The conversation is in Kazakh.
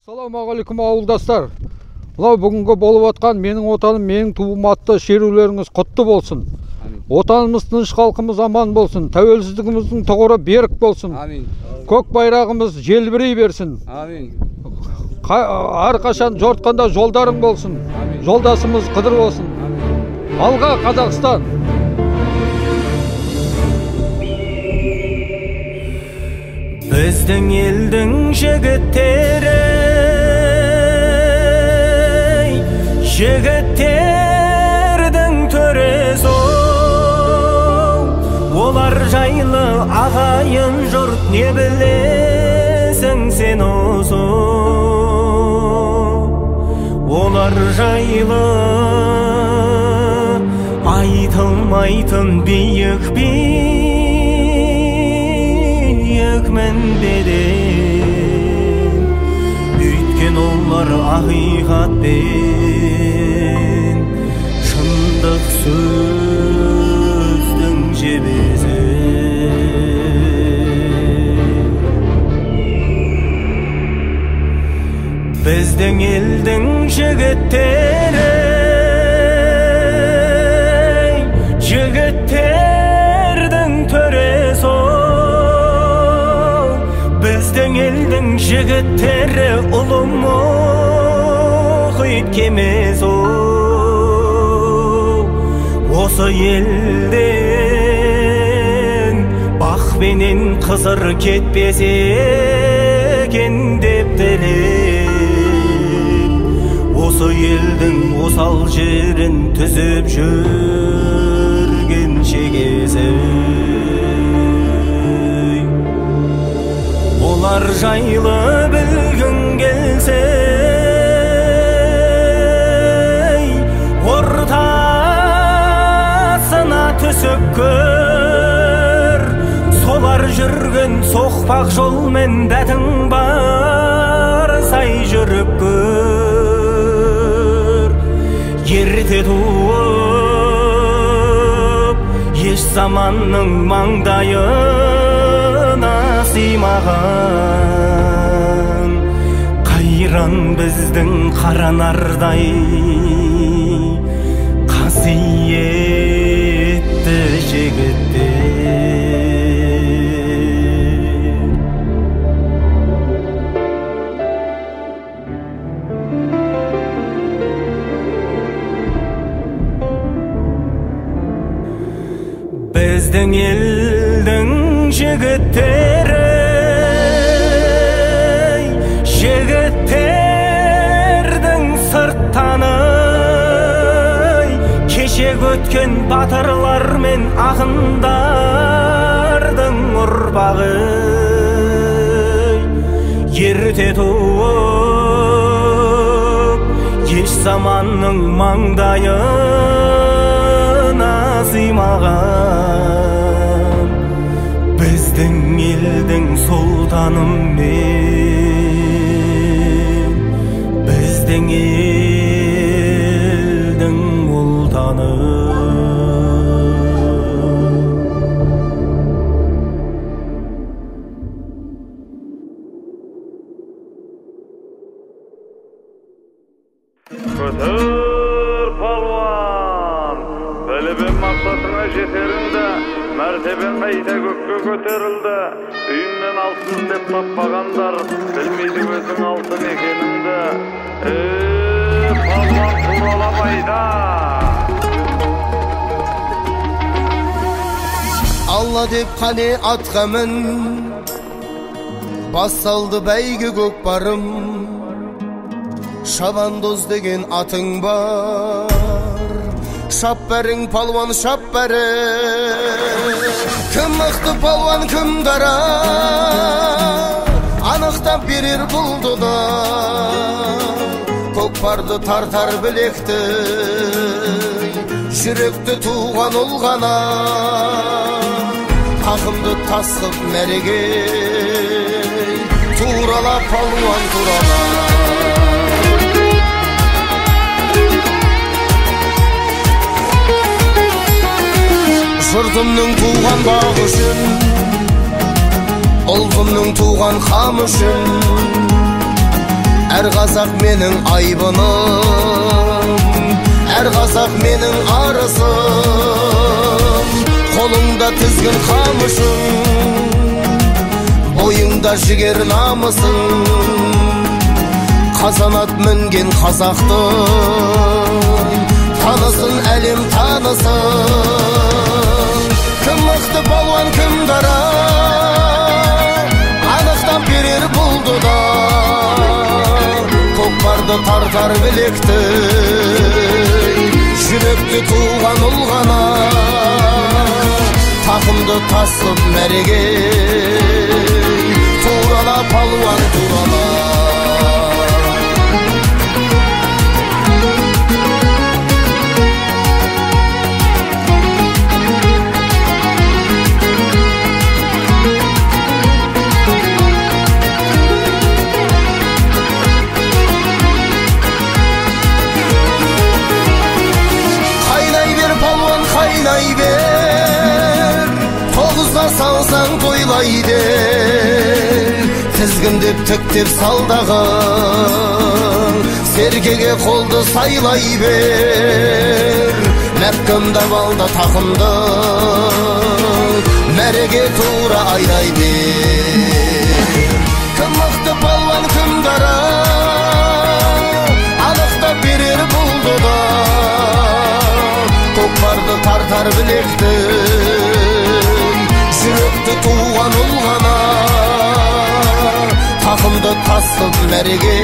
Ассалаумағалейкум ауылдастар. Мынау бүгінгі болып атқан менің отаным, менің туым атты шерулеріңіз құтты болсын. Отанымыз тыныш, халқымыз аман болсын. Тәуелсіздігіміздің тұғыры берік болсын. Көк байрағымыз желбірей берсін. Әрқашан жортқанда жолдарың болсын. Жолдасымыз қыдыр болсын. Алға Қазақстан! Біздің елдің жігіттері, жігіттердің төресі, олар жайлы ағайын жұрт не білесің сен осы. Олар жайлы айтылмайтын биік мәнбеден, үйткен олар ақиқатпен шындық сөздің жебесі. Біздің елдің жігіттері, жігіттердің төресі, біздің елдің жігіттері ұлы мұхит кемесі. Осы елден бақпенен қызыр кетпесе екен деп тілеп, осы елдің осал жерін түзеп жүрген шегесі. Олар жайлы білгің келсе, ортасына түсіп көр. Солар жүрген соқпақ жолмен дәтің бар, сай жүріп көр. Ерте туып, еш заманның маңдайына сыймаған қайран біздің қаранардай қасиетті жігіттер. Біздің елдің жігіттері, жігіттердің сырттаны, кешек өткен батырлар мен ақындардың ұрпағы. Ерте туып, еш заманның маңдайына сыймаған біздің елдің сұлтаным мен, біздің елдің ұлтаны. Көтер палуан, білібен мақсатыңа жетеріңді, мәртебен қайта көкке көтерілді. Үйіннен алтын деп таппағандар, білмейді өзің алтын екеніңді. Палуан туралап айда. Алла деп қане атқа мін, бас салды бәйге көкпарым. Шабандоз деген атың бар, шап бәрің палуан, шап бәрің. Кім мықты палуан, кім дара, анықтап берер бұлды да. Көкпарды тартар білекті, жүректі туған ұл ғана. Тақымды тасып мәреге, турала палуан турала. Жұртымның туған бағы үшін, ұлтымның туған қамы үшін, әр қазақ менің айбыным, әр қазақ менің арысым. Қолыңда тізгін қамышың, бойыңда жігер намысың. Қазанат мінген қазақтың, танысын әлем танысын. Кім мықты палуан, кім дара, анықтап берер бұлды да. Көкпарды тартар білекті, жүректі туған ұл ғана. Тақымды тасып мәреге, турала палуан турала. Қайнай бер, тоғызға салсаң тойлайды. Тізгіндеп тіктеп салдағын, серкеге қолды сайлай бер. Мәпкімді балды тақымды, мәреге тура айдай бер. Кім мықты палуан, кім дара, анықтап берер бұлды да. Көкпарды тартар білекті, жүректі туған ұл ғана. Тақымды тасып мәреге,